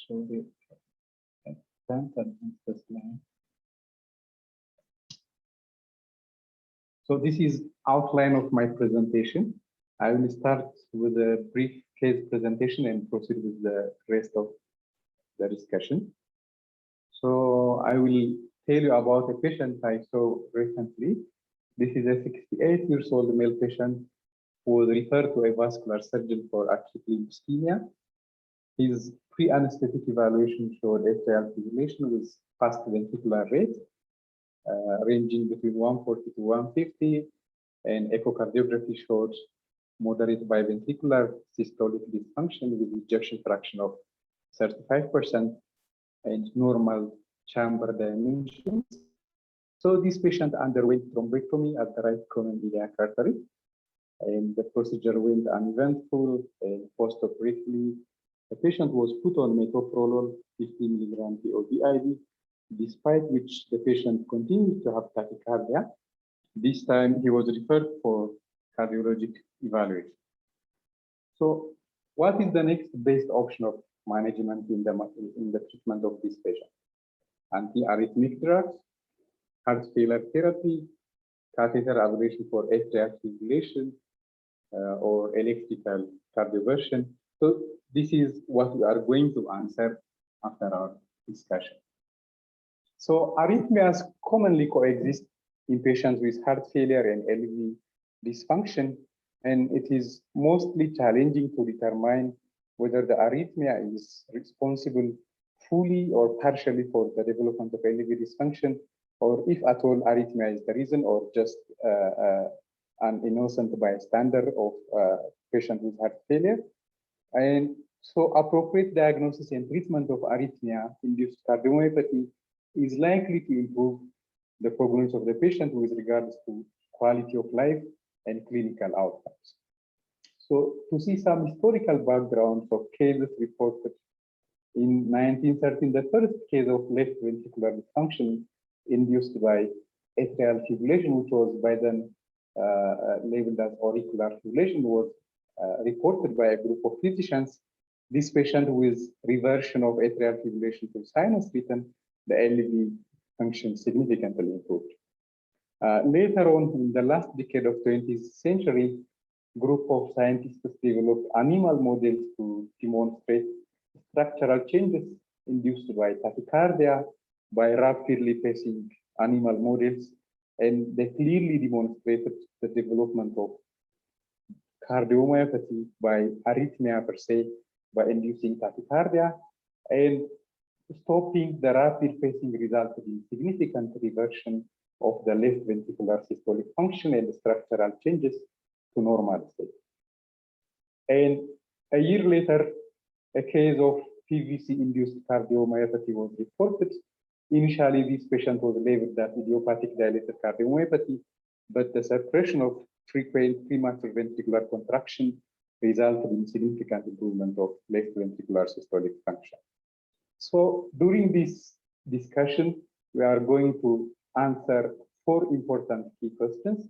show the slide. So this is outline of my presentation. I will start with a brief case presentation and proceed with the rest of the discussion. So I will tell you about a patient I saw recently. This is a 68-year-old male patient who was referred to a vascular surgeon for acute limb ischemia. His pre-anesthetic evaluation showed atrial fibrillation with fast ventricular rate ranging between 140 to 150, and echocardiography showed moderate biventricular systolic dysfunction with ejection fraction of 35% and normal chamber dimensions. So this patient underwent thrombectomy at the right common iliac artery, and the procedure went uneventful. And post-operatively, the patient was put on metoprolol 50 mg POD/IV, despite which the patient continued to have tachycardia. This time he was referred for cardiologic evaluation. So what is the next best option of management in the treatment of this patient? Anti-arrhythmic drugs, heart failure therapy, catheter ablation for atrial fibrillation, or electrical cardioversion. So this is what we are going to answer after our discussion. So arrhythmias commonly coexist in patients with heart failure and LV dysfunction, and it is mostly challenging to determine whether the arrhythmia is responsible fully or partially for the development of LV dysfunction, or if at all arrhythmia is the reason, or just an innocent bystander of patient with heart failure. And so appropriate diagnosis and treatment of arrhythmia-induced cardiomyopathy is likely to improve the prognosis of the patient with regards to quality of life and clinical outcomes. So to see some historical backgrounds of cases reported in 1913, the first case of left ventricular dysfunction induced by atrial fibrillation, which was by then labeled as auricular fibrillation, was reported by a group of physicians. This patient with reversion of atrial fibrillation to sinus rhythm, the LV function significantly improved. Later on, in the last decade of 20th century, group of scientists developed animal models to demonstrate structural changes induced by tachycardia by rapidly pacing animal models, and they clearly demonstrated the development of cardiomyopathy by arrhythmia per se, by inducing tachycardia, and stopping the rapid pacing resulted in significant reversion of the left ventricular systolic function and structural changes to normal state. And a year later, a case of PVC-induced cardiomyopathy was reported. Initially, this patient was labeled as idiopathic dilated cardiomyopathy, but the suppression of frequent premature ventricular contraction resulted in significant improvement of left ventricular systolic function. So during this discussion, we are going to answer 4 important key questions.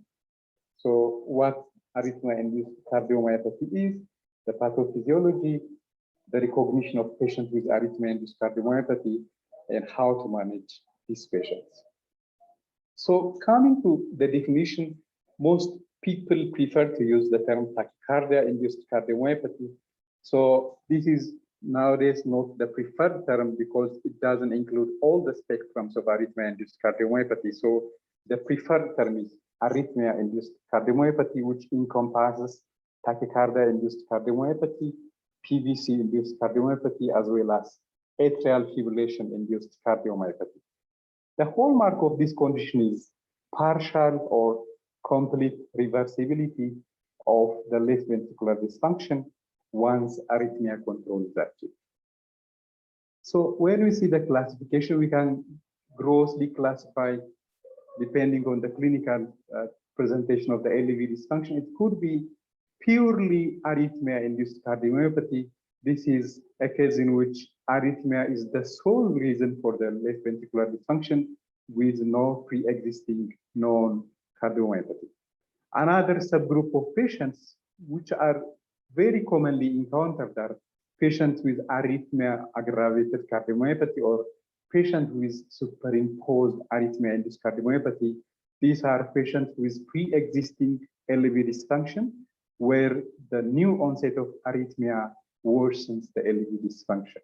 So what arrhythmia-induced cardiomyopathy is, the pathophysiology, the recognition of patients with arrhythmia-induced cardiomyopathy, and how to manage these patients. So coming to the definition, most people prefer to use the term tachycardia-induced cardiomyopathy. So this is nowadays not the preferred term because it doesn't include all the spectrums of arrhythmia-induced cardiomyopathy. So the preferred term is arrhythmia-induced cardiomyopathy, which encompasses tachycardia-induced cardiomyopathy, PVC-induced cardiomyopathy, as well as atrial fibrillation-induced cardiomyopathy. The hallmark of this condition is partial or complete reversibility of the left ventricular dysfunction once arrhythmia control is achieved. So when we see the classification, we can grossly classify, depending on the clinical presentation of the LV dysfunction. It could be purely arrhythmia-induced cardiomyopathy. This is a case in which arrhythmia is the sole reason for the left ventricular dysfunction with no pre-existing known cardiomyopathy. Another subgroup of patients which are very commonly encountered are patients with arrhythmia aggravated cardiomyopathy, or patients with superimposed arrhythmia-induced cardiomyopathy. These are patients with pre-existing LV dysfunction, where the new onset of arrhythmia worsens the LV dysfunction.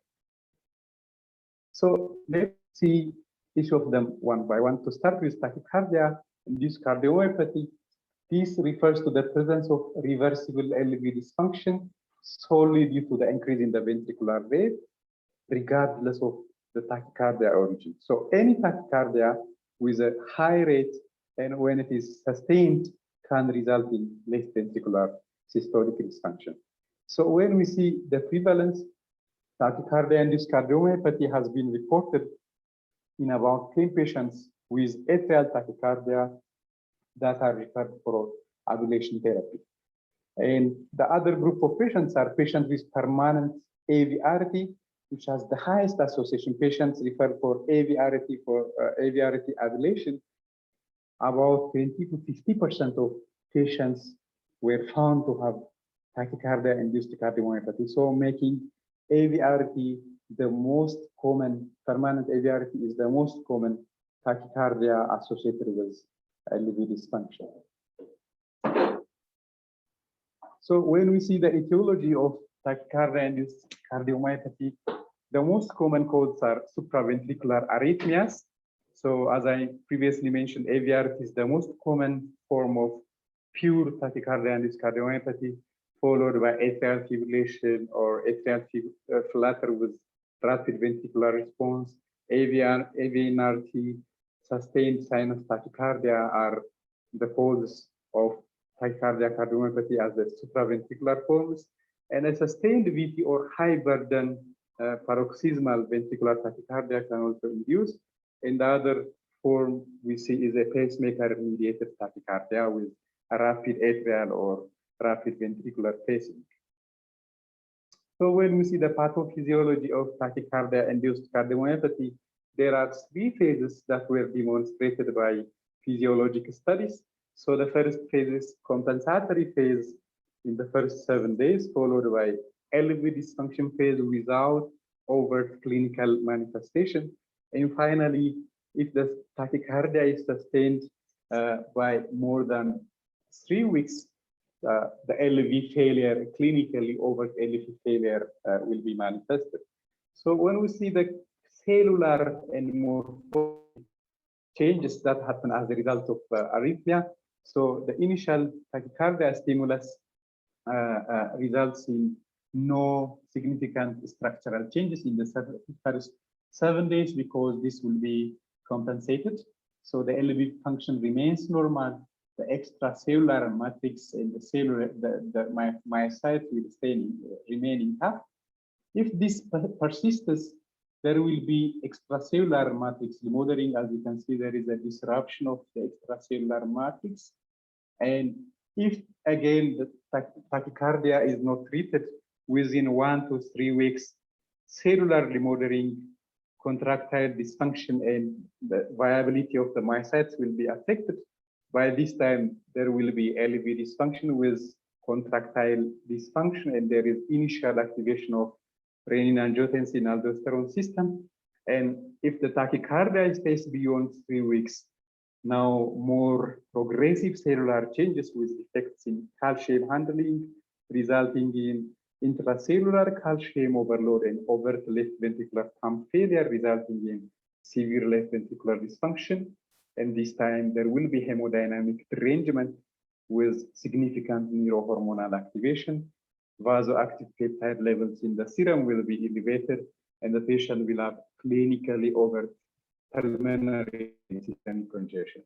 So let's see each of them one by one. To start with tachycardia-induced cardiomyopathy, this refers to the presence of reversible LV dysfunction solely due to the increase in the ventricular rate, regardless of the tachycardia origin. So any tachycardia with a high rate, and when it is sustained, can result in left ventricular systolic dysfunction. So when we see the prevalence, tachycardia-induced cardiomyopathy has been reported in about 10 patients with atrial tachycardia that are referred for ablation therapy. And the other group of patients are patients with permanent AVRT, which has the highest association. Patients referred for AVRT ablation. About 20 to 50% of patients were found to have tachycardia-induced cardiomyopathy, so making AVRT the most common, permanent AVRT is the most common tachycardia associated with LV dysfunction. So when we see the etiology of tachycardia-induced cardiomyopathy, the most common causes are supraventricular arrhythmias. So as I previously mentioned, AVRT is the most common form of pure tachycardia-induced cardiomyopathy, followed by atrial fibrillation or atrial flutter with rapid ventricular response. AVNRT, sustained sinus tachycardia are the causes of tachycardia cardiomyopathy as the supraventricular forms, and a sustained VT or high burden paroxysmal ventricular tachycardia can also induce. And the other form we see is a pacemaker mediated tachycardia with a rapid atrial or rapid ventricular pacing. So when we see the pathophysiology of tachycardia-induced cardiomyopathy, there are three phases that were demonstrated by physiologic studies. So the first phase is compensatory phase in the first 7 days, followed by LV dysfunction phase without overt clinical manifestation. And finally, if the tachycardia is sustained by more than 3 weeks, the LV failure, clinically overt LV failure will be manifested. So when we see the cellular and morphological changes that happen as a result of arrhythmia, so the initial tachycardia stimulus results in no significant structural changes in the first 7 days because this will be compensated. So the LV function remains normal. The extracellular matrix and the cellular, the myocytes will remain intact. If this persists, there will be extracellular matrix remodeling. As you can see, there is a disruption of the extracellular matrix. And if again the tachycardia is not treated within 1 to 3 weeks, cellular remodeling, contractile dysfunction, and the viability of the myocytes will be affected. By this time, there will be LV dysfunction with contractile dysfunction, and there is initial activation of renin-angiotensin-aldosterone system. And if the tachycardia stays beyond 3 weeks, now more progressive cellular changes with effects in calcium handling, resulting in intracellular calcium overload and overt left ventricular pump failure, resulting in severe left ventricular dysfunction. And this time there will be hemodynamic derangement with significant neurohormonal activation. Vasoactive peptide levels in the serum will be elevated, and the patient will have clinically overt pulmonary systemic congestion.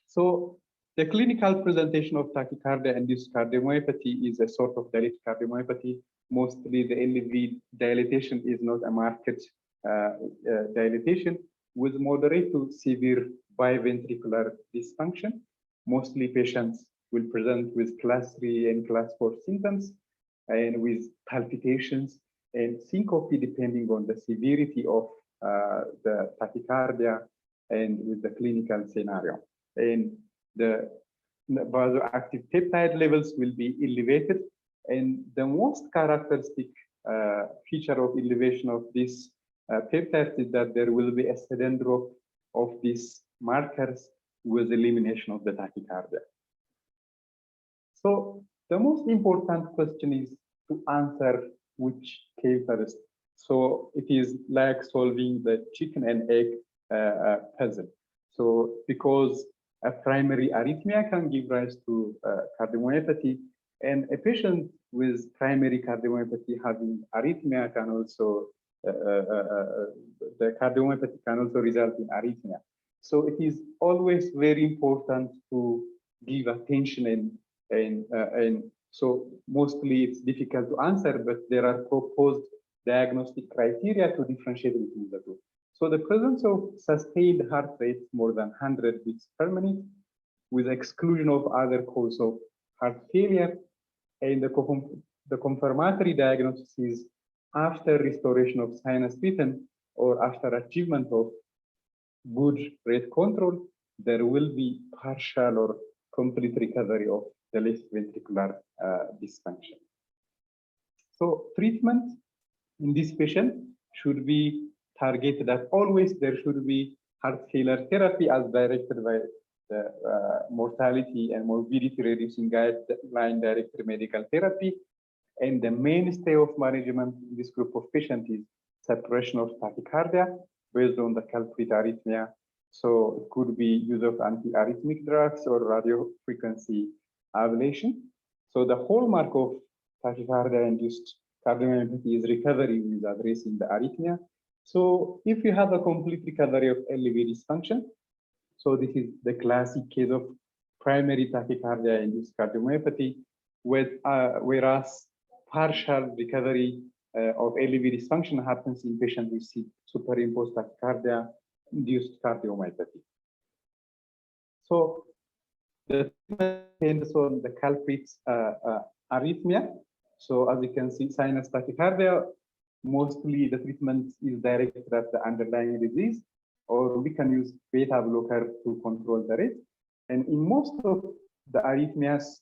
So the clinical presentation of tachycardia-induced cardiomyopathy is a sort of dilated cardiomyopathy. Mostly the LV dilatation is not a marked dilatation with moderate to severe biventricular dysfunction. Mostly patients will present with class 3 and class 4 symptoms and with palpitations and syncope depending on the severity of the tachycardia and with the clinical scenario. And the vasoactive peptide levels will be elevated. And the most characteristic feature of elevation of this peptide is that there will be a sudden drop of these markers with elimination of the tachycardia. So the most important question is to answer which came first. So it is like solving the chicken and egg puzzle. So because a primary arrhythmia can give rise to cardiomyopathy, and a patient with primary cardiomyopathy having arrhythmia can also, the cardiomyopathy can also result in arrhythmia. So it is always very important to give attention and so mostly it's difficult to answer, but there are proposed diagnostic criteria to differentiate between the two. So the presence of sustained heart rate more than 100 beats per minute with exclusion of other cause of heart failure, and the confirmatory diagnosis is after restoration of sinus rhythm or after achievement of good rate control, there will be partial or complete recovery of the left ventricular dysfunction. So treatment in this patient should be targeted that always there should be heart failure therapy as directed by the mortality and morbidity reducing guideline directed medical therapy. And the mainstay of management in this group of patients is suppression of tachycardia based on the culprit arrhythmia. So it could be use of antiarrhythmic drugs or radiofrequency ablation. So the hallmark of tachycardia-induced cardiomyopathy is recovery with addressing the arrhythmia. So if you have a complete recovery of LV dysfunction, so this is the classic case of primary tachycardia-induced cardiomyopathy, whereas partial recovery of LV dysfunction happens in patients with superimposed tachycardia-induced cardiomyopathy. So the treatment depends on the culprit's arrhythmia. So as you can see, sinus tachycardia, mostly the treatment is directed at the underlying disease, or we can use beta blocker to control the rate. And in most of the arrhythmias,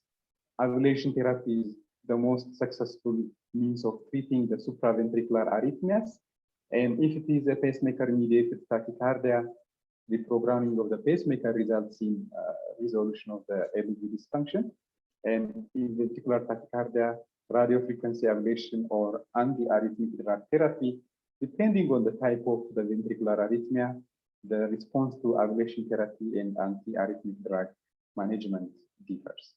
ablation therapy is the most successful means of treating the supraventricular arrhythmias. And if it is a pacemaker-mediated tachycardia, the programming of the pacemaker results in resolution of the LV dysfunction. And in ventricular tachycardia, radiofrequency ablation or anti-arrhythmic drug therapy, depending on the type of the ventricular arrhythmia, the response to ablation therapy and anti-arrhythmic drug management differs.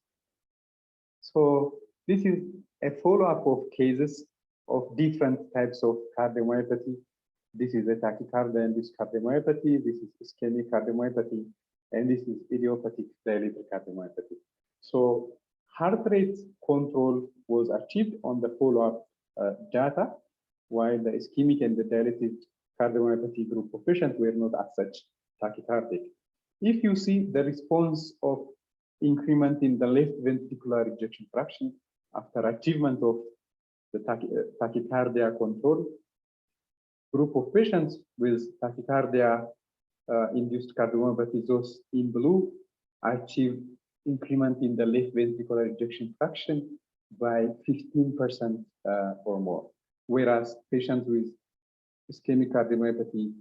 So this is a follow-up of cases of different types of cardiomyopathy. This is a tachycardia-induced cardiomyopathy, this is ischemic cardiomyopathy, and this is idiopathic dilated cardiomyopathy. So heart rate control was achieved on the follow-up data, while the ischemic and the dilated cardiomyopathy group of patients were not as such tachycardic. If you see the response of increment in the left ventricular ejection fraction after achievement of the tachycardia control, group of patients with tachycardia induced cardiomyopathy, those in blue, achieved increment in the left ventricular ejection fraction by 15% or more, whereas patients with ischemic cardiomyopathy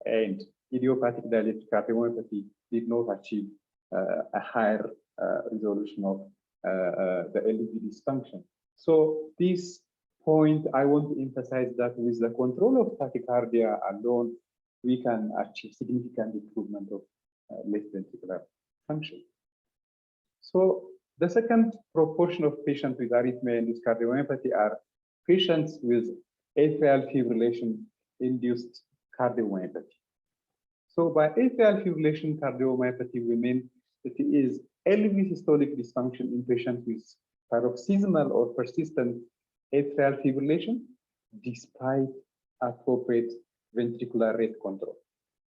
and idiopathic dilated cardiomyopathy did not achieve a higher resolution of the LV dysfunction. So this point, I want to emphasize that with the control of tachycardia alone, we can achieve significant improvement of left ventricular function. So the second proportion of patients with arrhythmia-induced cardiomyopathy are patients with atrial fibrillation-induced cardiomyopathy. So by atrial fibrillation cardiomyopathy, we mean that it is LV systolic dysfunction in patients with paroxysmal or persistent atrial fibrillation despite appropriate ventricular rate control.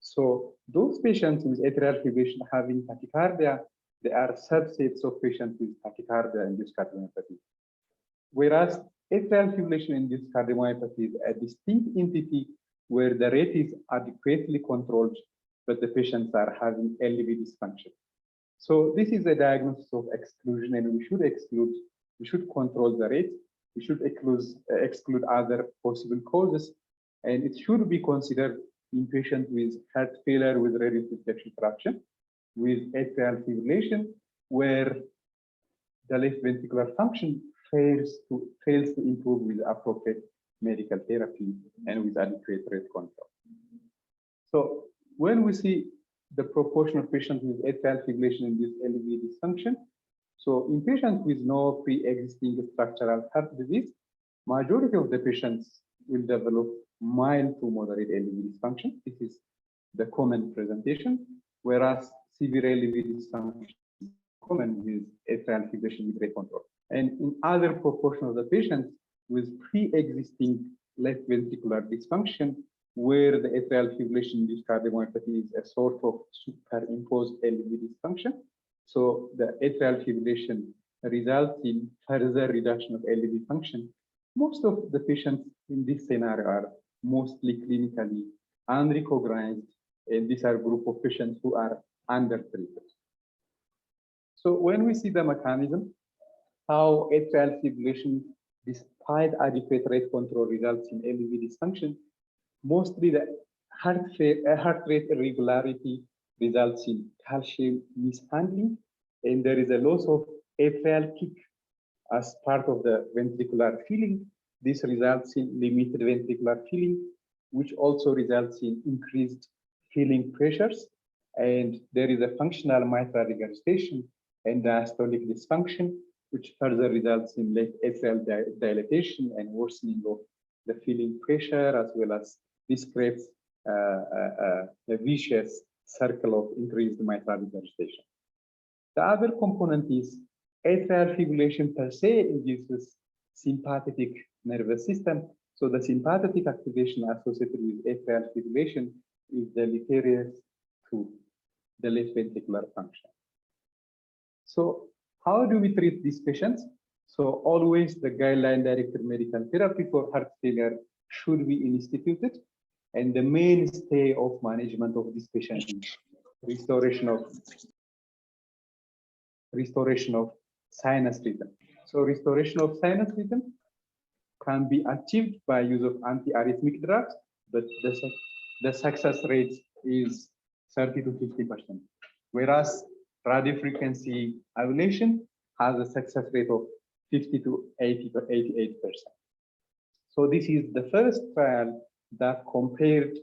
So those patients with atrial fibrillation having tachycardia, they are subsets of patients with tachycardia-induced cardiomyopathy. Whereas atrial fibrillation-induced cardiomyopathy is a distinct entity where the rate is adequately controlled, but the patients are having LV dysfunction. So this is a diagnosis of exclusion, and we should exclude, we should control the rate, we should exclude other possible causes, and it should be considered in patients with heart failure with reduced ejection fraction, with atrial fibrillation, where the left ventricular function fails to improve with appropriate medical therapy and with adequate rate control. So when we see the proportion of patients with atrial fibrillation induced LV dysfunction, so in patients with no pre-existing structural heart disease, majority of the patients will develop mild to moderate LV dysfunction. This is the common presentation, whereas severe LV dysfunction is common with atrial fibrillation with rate control. And in other proportion of the patients with pre-existing left ventricular dysfunction, where the atrial fibrillation-induced cardiomyopathy is a sort of superimposed LV dysfunction. So the atrial fibrillation results in further reduction of LV function. Most of the patients in this scenario are mostly clinically unrecognized, and these are a group of patients who are undertreated. So when we see the mechanism, how atrial fibrillation, despite adequate rate control, results in LV dysfunction, mostly the heart rate irregularity results in calcium mishandling, and there is a loss of atrial kick as part of the ventricular filling. This results in limited ventricular filling, which also results in increased filling pressures, and there is a functional mitral regurgitation and diastolic dysfunction, which further results in left atrial dilatation and worsening of the filling pressure, as well as this creates a vicious circle of increased mitral regurgitation. The other component is atrial fibrillation per se induces sympathetic nervous system. So the sympathetic activation associated with atrial fibrillation is deleterious to the left ventricular function. So how do we treat these patients? So always the guideline-directed medical therapy for heart failure should be instituted, and the mainstay of management of this patient is restoration of sinus rhythm. So restoration of sinus rhythm can be achieved by use of anti-arrhythmic drugs, but the success rate is 30 to 50%, whereas radiofrequency ablation has a success rate of 50 to 88%. So this is the first trial that compared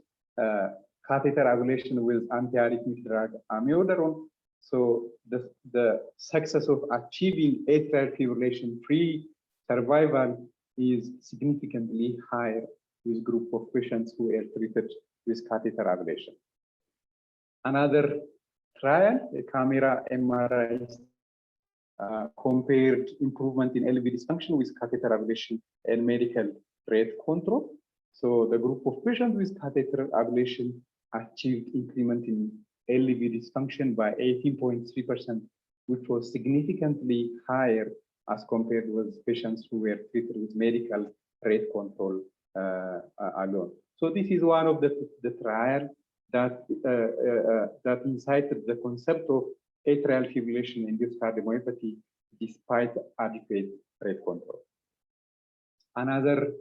catheter ablation with anti-arrhythmic drug amiodarone. So the success of achieving atrial fibrillation-free survival is significantly higher with group of patients who are treated with catheter ablation. Another trial, a camera MRI, compared improvement in LV dysfunction with catheter ablation and medical rate control. So the group of patients with catheter ablation achieved increment in LV dysfunction by 18.3%, which was significantly higher as compared with patients who were treated with medical rate control alone. So this is one of the trials that incited the concept of atrial fibrillation-induced cardiomyopathy despite adequate rate control. Another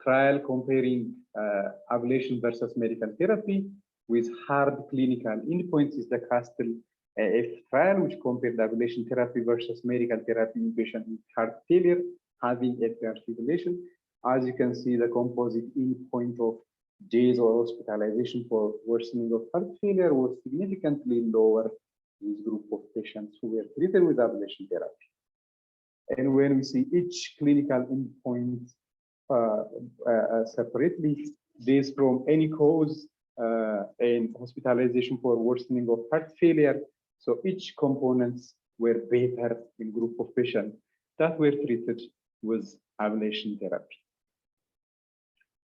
trial comparing ablation versus medical therapy with hard clinical endpoints is the Castle AF trial, which compared ablation therapy versus medical therapy in patients with heart failure having atrial fibrillation. As you can see, the composite endpoint of days or hospitalization for worsening of heart failure was significantly lower in this group of patients who were treated with ablation therapy. And when we see each clinical endpoint separately, days from any cause and hospitalization for worsening of heart failure, so each components were better in group of patients that were treated with ablation therapy.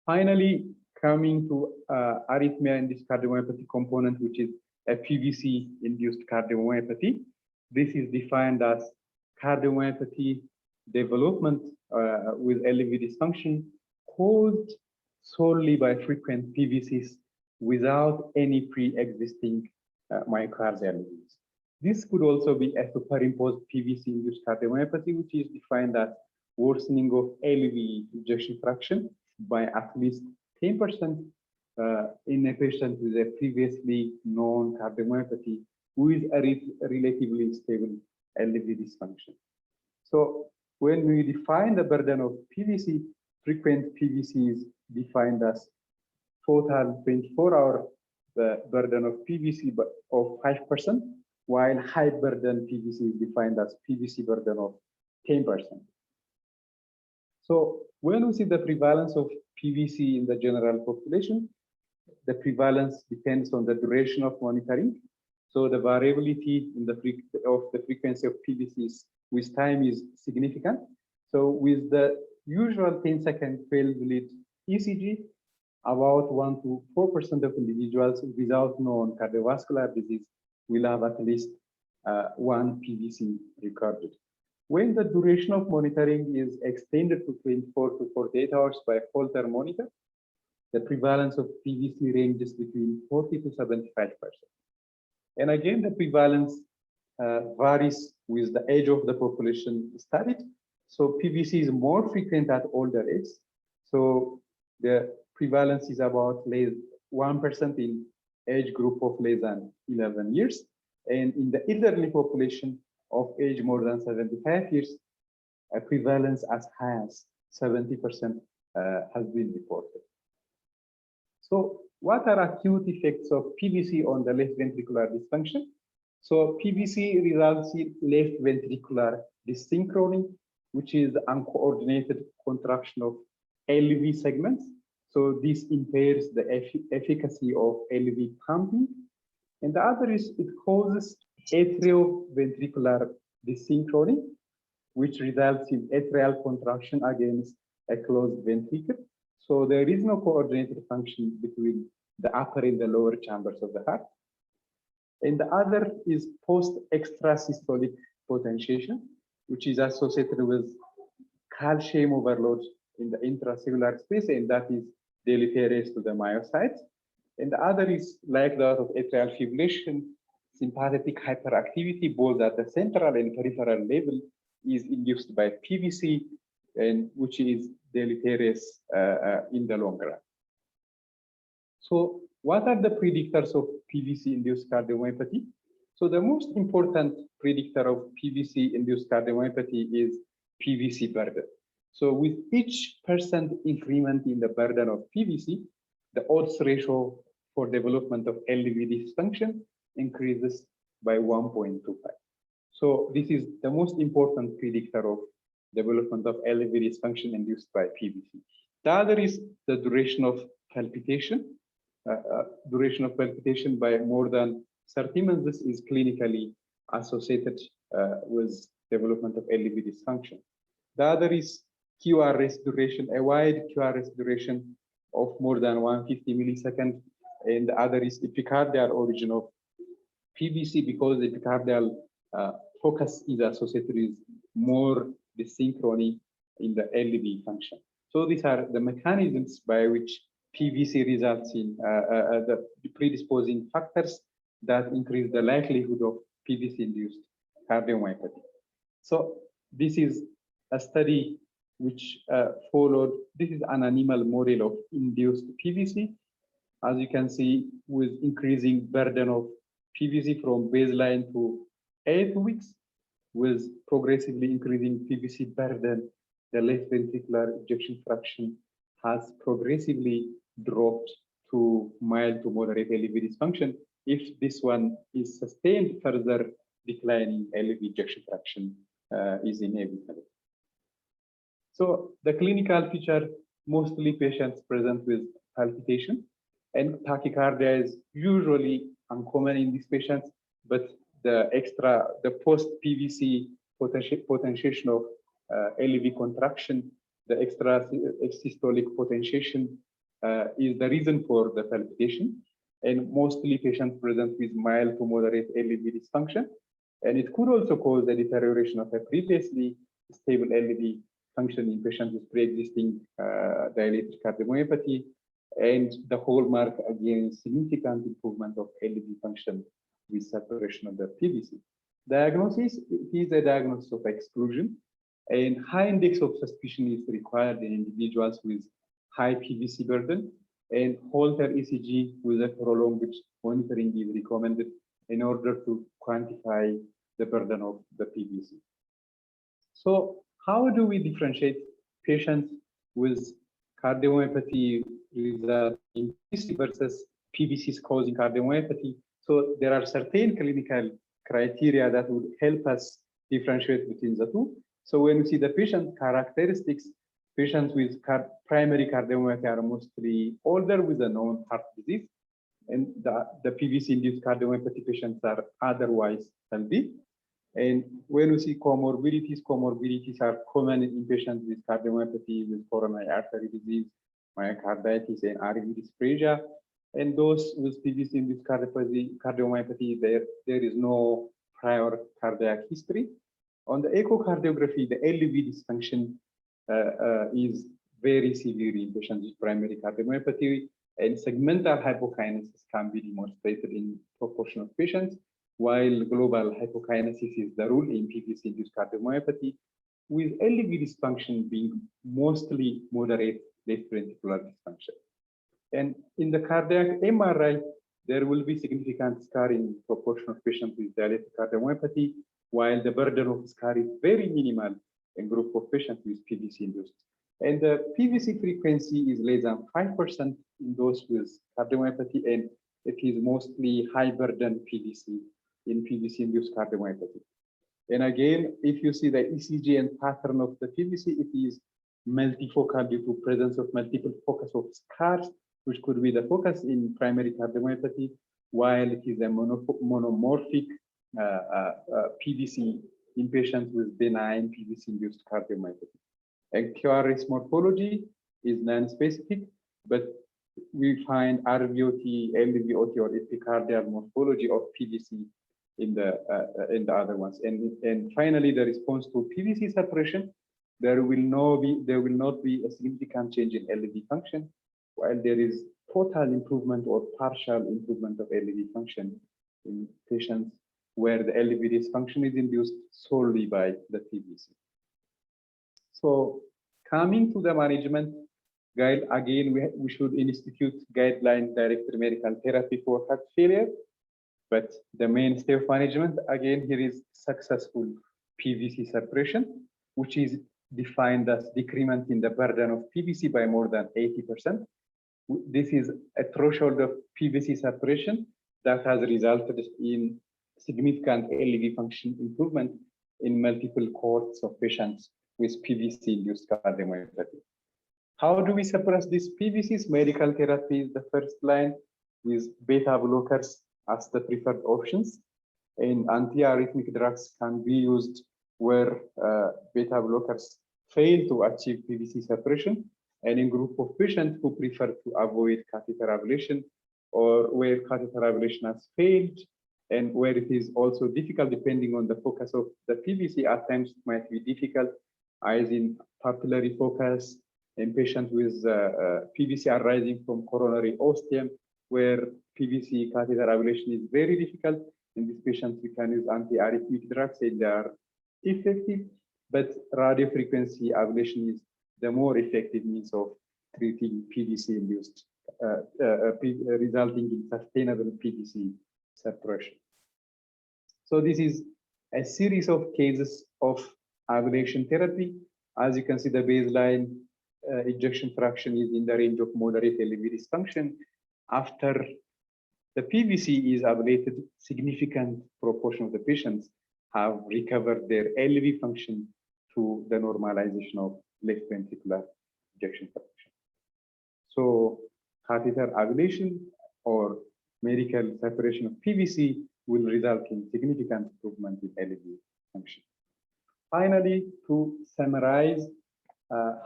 Finally, coming to arrhythmia-induced cardiomyopathy component, which is a PVC-induced cardiomyopathy. This is defined as cardiomyopathy development with LV dysfunction caused solely by frequent PVCs without any pre-existing myocardial disease. This could also be a superimposed PVC-induced cardiomyopathy, which is defined as worsening of LV ejection fraction by at least 10% in a patient with a previously known cardiomyopathy with a relatively stable LV dysfunction. So when we define the burden of PVC, frequent PVC is defined as total 24-hour burden of PVC of 5%, while high burden PVC is defined as PVC burden of 10%. So when we see the prevalence of PVC in the general population, the prevalence depends on the duration of monitoring. So the variability in the frequency of PVCs with time is significant. So with the usual 10-second 12-lead ECG, about 1 to 4% of individuals without known cardiovascular disease will have at least one PVC recorded. When the duration of monitoring is extended to 24 to 48 hours by Holter monitor, the prevalence of PVC ranges between 40 to 75%. And again, the prevalence varies with the age of the population studied. So PVC is more frequent at older age. So the prevalence is about 1% in age group of less than 11 years. And in the elderly population of age more than 75 years, a prevalence as high as 70% has been reported. So what are acute effects of PVC on the left ventricular dysfunction? So PVC results in left ventricular dysynchrony, which is the uncoordinated contraction of LV segments. So this impairs the efficacy of LV pumping. And the other is it causes atrioventricular dysynchrony, which results in atrial contraction against a closed ventricle. So there is no coordinated function between the upper and the lower chambers of the heart. And the other is post-extrasystolic potentiation, which is associated with calcium overload in the intracellular space, and that is deleterious to the myocytes. And the other is like that of atrial fibrillation, sympathetic hyperactivity, both at the central and peripheral level, is induced by PVC, and which is deleterious in the long run. So what are the predictors of PVC-induced cardiomyopathy? So the most important predictor of PVC-induced cardiomyopathy is PVC burden. So with each % increment in the burden of PVC, the odds ratio for development of LV dysfunction increases by 1.25. So this is the most important predictor of development of LV dysfunction induced by PVC. The other is the duration of palpitation. Duration of palpitation by more than 30 minutes is clinically associated with development of LV dysfunction. The other is QRS duration, a wide QRS duration of more than 150 milliseconds. And the other is epicardial origin of PVC, because the epicardial focus is associated with more dysynchrony in the LV function. So these are the mechanisms by which PVC results in the predisposing factors that increase the likelihood of PVC-induced cardiomyopathy. So this is a study which followed, this is an animal model of induced PVC. As you can see, with increasing burden of PVC from baseline to 8 weeks, with progressively increasing PVC burden, the left ventricular ejection fraction has progressively dropped to mild to moderate LV dysfunction. If this one is sustained, further declining LV ejection fraction is inevitable. So the clinical feature, mostly patients present with palpitation, and tachycardia is usually uncommon in these patients, but the post-PVC potentiation of LV contraction, the extra systolic potentiation is the reason for the palpitation. And mostly patients present with mild to moderate LV dysfunction. And it could also cause the deterioration of a previously stable LV function in patients with pre-existing dilated cardiomyopathy. And the hallmark, again, significant improvement of LV function with separation of the PVC. Diagnosis, it is a diagnosis of exclusion. And high index of suspicion is required in individuals with high PVC burden, and Holter ECG with a prolonged monitoring is recommended in order to quantify the burden of the PVC. So how do we differentiate patients with cardiomyopathy resulting PVC versus PVCs causing cardiomyopathy? So there are certain clinical criteria that would help us differentiate between the two. So when we see the patient characteristics, patients with primary cardiomyopathy are mostly older with a known heart disease, and the PVC-induced cardiomyopathy patients are otherwise healthy. And when we see comorbidities, comorbidities are common in patients with cardiomyopathy, with coronary artery disease, myocarditis, and RV dysplasia. And those with PVC-induced cardiomyopathy, there is no prior cardiac history. On the echocardiography, the LV dysfunction is very severe in patients with primary cardiomyopathy, and segmental hypokinesis can be demonstrated in proportion of patients, while global hypokinesis is the rule in PVC-induced cardiomyopathy, with LV dysfunction being mostly moderate left ventricular dysfunction. And in the cardiac MRI, there will be significant scar in proportion of patients with dilated cardiomyopathy, while the burden of scar is very minimal in group of patients with PVC-induced. And the PVC frequency is less than 5% in those with cardiomyopathy, and it is mostly high burden PVC in PVC-induced cardiomyopathy. And again, if you see the ECG and pattern of the PVC, it is multifocal due to presence of multiple focus of scars, which could be the focus in primary cardiomyopathy, while it is a monomorphic PVC in patients with benign PVC-induced cardiomyopathy. And QRS morphology is non-specific, but we find RVOT, LVOT, or epicardial morphology of PVC in the other ones. And finally, the response to PVC suppression, there will not be a significant change in LV function, while there is total improvement or partial improvement of LV function in patients where the LV dysfunction is induced solely by the PVC. So coming to the management guide, again, we should institute guideline directed medical therapy for heart failure. But the mainstay of management, again, here is successful PVC suppression, which is defined as decrement in the burden of PVC by more than 80%. This is a threshold of PVC suppression that has resulted in significant LV function improvement in multiple cohorts of patients with PVC-induced cardiomyopathy. How do we suppress these PVCs? Medical therapy is the first line, with beta blockers as the preferred options, and anti-arrhythmic drugs can be used where beta blockers fail to achieve PVC suppression, and in group of patients who prefer to avoid catheter ablation, or where catheter ablation has failed, and where it is also difficult depending on the focus of the PVC. At times it might be difficult, as in papillary focus, in patients with PVC arising from coronary ostium, where PVC catheter ablation is very difficult. In these patients, we can use anti-arrhythmic drugs, and they are effective, but radiofrequency ablation is the more effective means of treating PVC-induced, resulting in sustainable PVC suppression. So this is a series of cases of ablation therapy. As you can see, the baseline ejection fraction is in the range of moderate LV dysfunction. After the PVC is ablated, significant proportion of the patients have recovered their LV function to the normalization of left ventricular ejection fraction. So catheter ablation or medical separation of PVC will result in significant improvement in LV function. Finally, to summarize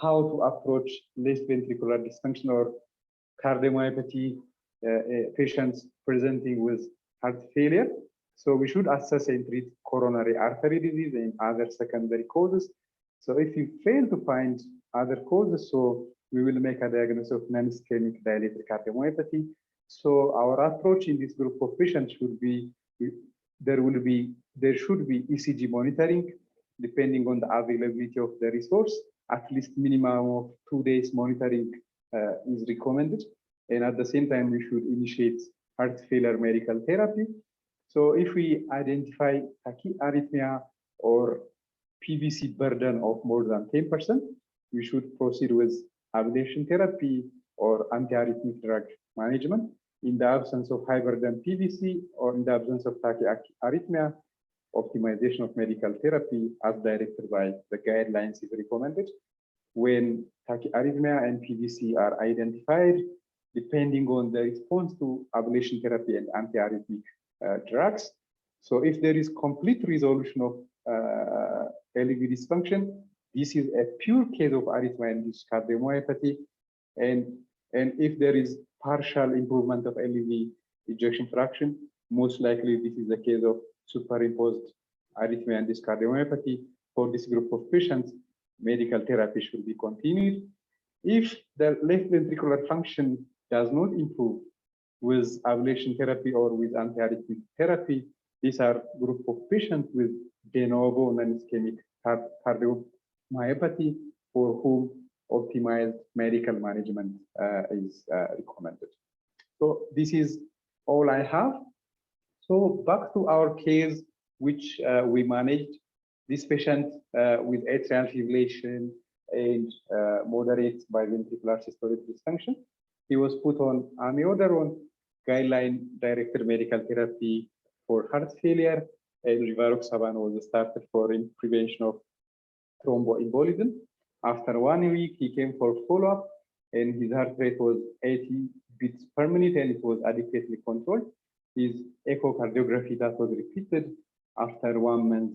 how to approach left ventricular dysfunction or cardiomyopathy patients presenting with heart failure. So we should assess and treat coronary artery disease and other secondary causes. So if you fail to find other causes, so we will make a diagnosis of non-ischemic dilated cardiomyopathy. So our approach in this group of patients should be, there should be ECG monitoring depending on the availability of the resource, at least minimum of 2 days monitoring is recommended. And at the same time, we should initiate heart failure medical therapy. So if we identify tachyarrhythmia or PVC burden of more than 10%, we should proceed with ablation therapy or antiarrhythmic drug management. In the absence of high burden PVC or in the absence of tachyarrhythmia, optimization of medical therapy as directed by the guidelines is recommended. When tachyarrhythmia and PVC are identified, depending on the response to ablation therapy and antiarrhythmic drugs. So if there is complete resolution of LV dysfunction, this is a pure case of arrhythmia-induced cardiomyopathy. And if there is partial improvement of LV ejection fraction, most likely this is a case of superimposed arrhythmia-induced cardiomyopathy. For this group of patients, medical therapy should be continued. If the left ventricular function does not improve with ablation therapy or with antiarrhythmic therapy, these are group of patients with de novo non-ischemic cardiomyopathy for whom optimized medical management is recommended. So this is all I have. So back to our case, which we managed. This patient with atrial fibrillation and moderate biventricular systolic dysfunction. He was put on amiodarone, guideline-directed medical therapy for heart failure, and rivaroxaban was started for prevention of thromboembolism. After 1 week, he came for follow-up, and his heart rate was 80 beats per minute, and it was adequately controlled. His echocardiography that was repeated after 1 month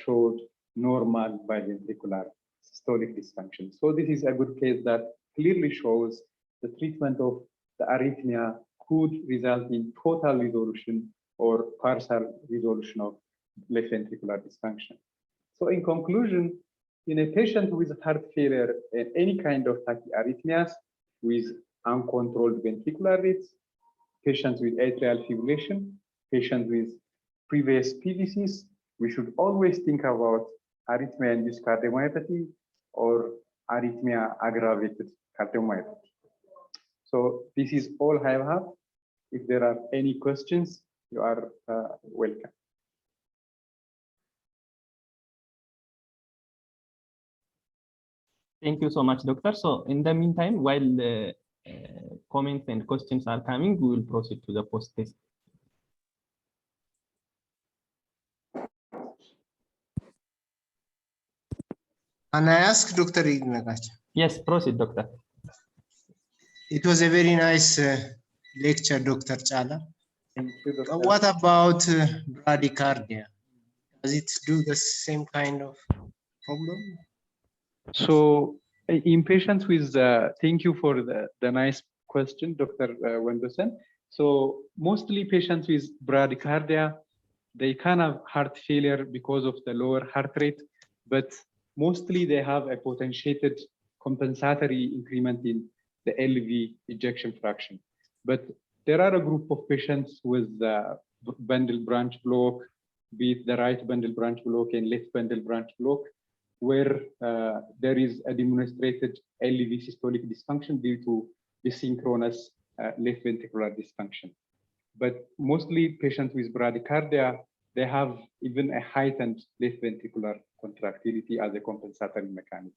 showed normal biventricular systolic dysfunction. So this is a good case that clearly shows the treatment of the arrhythmia could result in total resolution or partial resolution of left ventricular dysfunction. So in conclusion, in a patient with heart failure and any kind of tachyarrhythmias with uncontrolled ventricular rates, patients with atrial fibrillation, patients with previous PVCs, we should always think about arrhythmia-induced cardiomyopathy or arrhythmia-aggravated cardiomyopathy. So this is all I have. If there are any questions, you are welcome. Thank you so much, Doctor. So in the meantime, while the comments and questions are coming, we will proceed to the post-test. And I ask Dr. Ignagacha. Yes, proceed, Doctor. It was a very nice lecture, Dr. Chala. Thank you, Dr. What about bradycardia? Does it do the same kind of problem? So in patients with, thank you for the nice question, Dr. Wendosen. So mostly patients with bradycardia, they can have heart failure because of the lower heart rate, but mostly they have a potentiated compensatory increment in the LV ejection fraction. But there are a group of patients with bundle branch block, be it the right bundle branch block and left bundle branch block, where there is a demonstrated LV systolic dysfunction due to asynchronous left ventricular dysfunction. But mostly patients with bradycardia, they have even a heightened left ventricular contractility as a compensatory mechanism.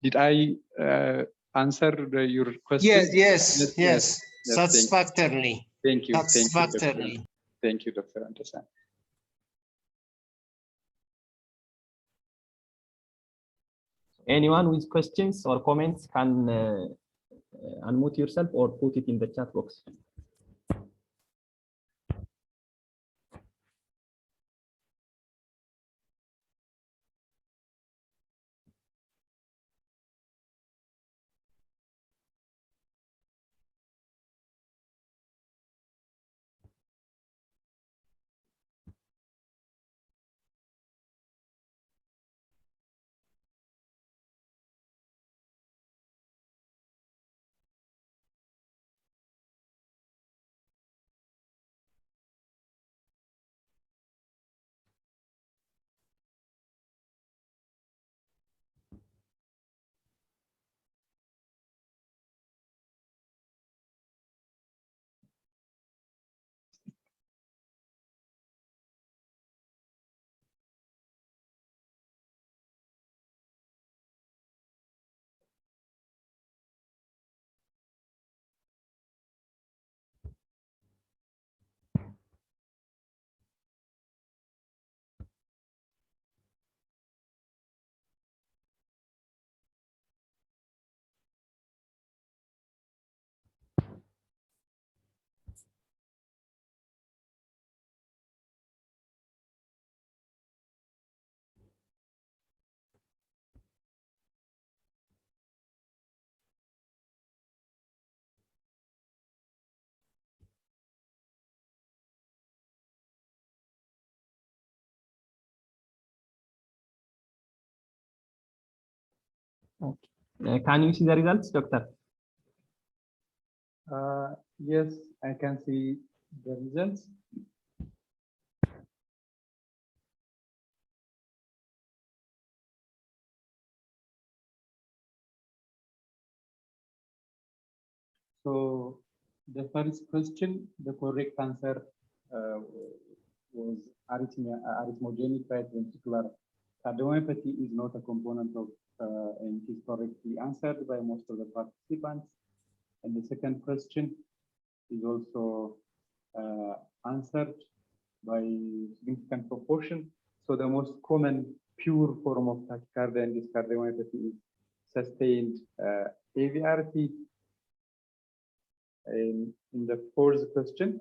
Did I answer your question? Yes. Yes, Satisfactorily. Thank you. Satisfactorily. Thank you, Dr. Anderson. Anyone with questions or comments can unmute yourself or put it in the chat box. Okay. Can you see the results, doctor? Yes, I can see the results. So the first question, the correct answer was arrhythmogenic right ventricular cardiomyopathy is not a component of and is correctly answered by most of the participants. And the second question is also answered by significant proportion. So the most common pure form of tachycardia and induced cardiomyopathy is sustained AVRT. In the fourth question,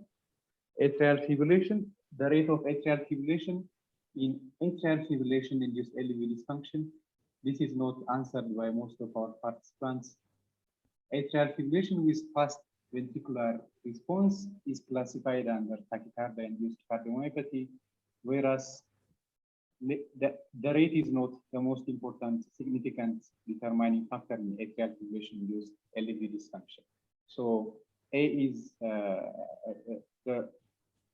atrial fibrillation, the rate of atrial fibrillation in atrial fibrillation induced LV dysfunction. This is not answered by most of our participants. Atrial fibrillation with fast ventricular response is classified under tachycardia induced cardiomyopathy, whereas the rate is not the most important significant determining factor in atrial fibrillation induced LV dysfunction. So A is the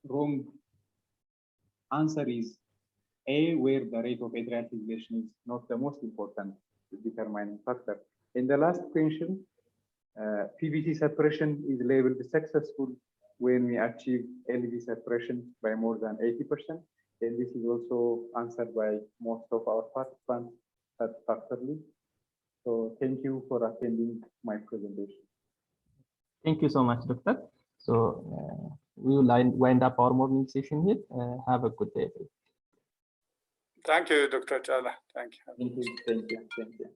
wrong answer is A, where the rate of atrial fibrillation is not the most important determining factor. In the last question, PVC suppression is labeled successful when we achieve LV suppression by more than 80%. And this is also answered by most of our participants satisfactorily. So thank you for attending my presentation. Thank you so much, doctor. So we will wind up our morning session here. Have a good day. Thank you, Dr. Chala. Thank you. Thank you.